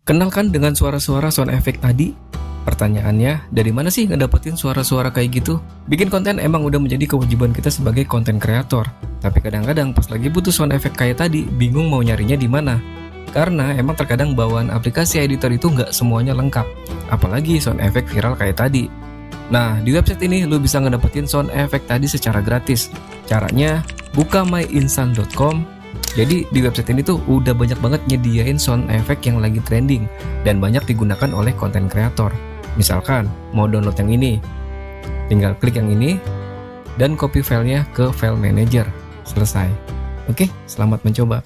Kenalkan dengan suara-suara sound effect tadi? Pertanyaannya, dari mana sih ngedapetin suara-suara kayak gitu? Bikin konten emang udah menjadi kewajiban kita sebagai konten kreator. Tapi kadang-kadang pas lagi butuh sound effect kayak tadi, bingung mau nyarinya di mana. Karena emang terkadang bawaan aplikasi editor itu nggak semuanya lengkap. Apalagi sound effect viral kayak tadi. Nah, di website ini lu bisa ngedapetin sound effect tadi secara gratis. Caranya, buka myinsan.com. Jadi di website ini tuh udah banyak banget nyediain sound effect yang lagi trending dan banyak digunakan oleh konten kreator. Misalkan mau download yang ini, tinggal klik yang ini dan copy filenya ke file manager. Selesai. Oke, selamat mencoba.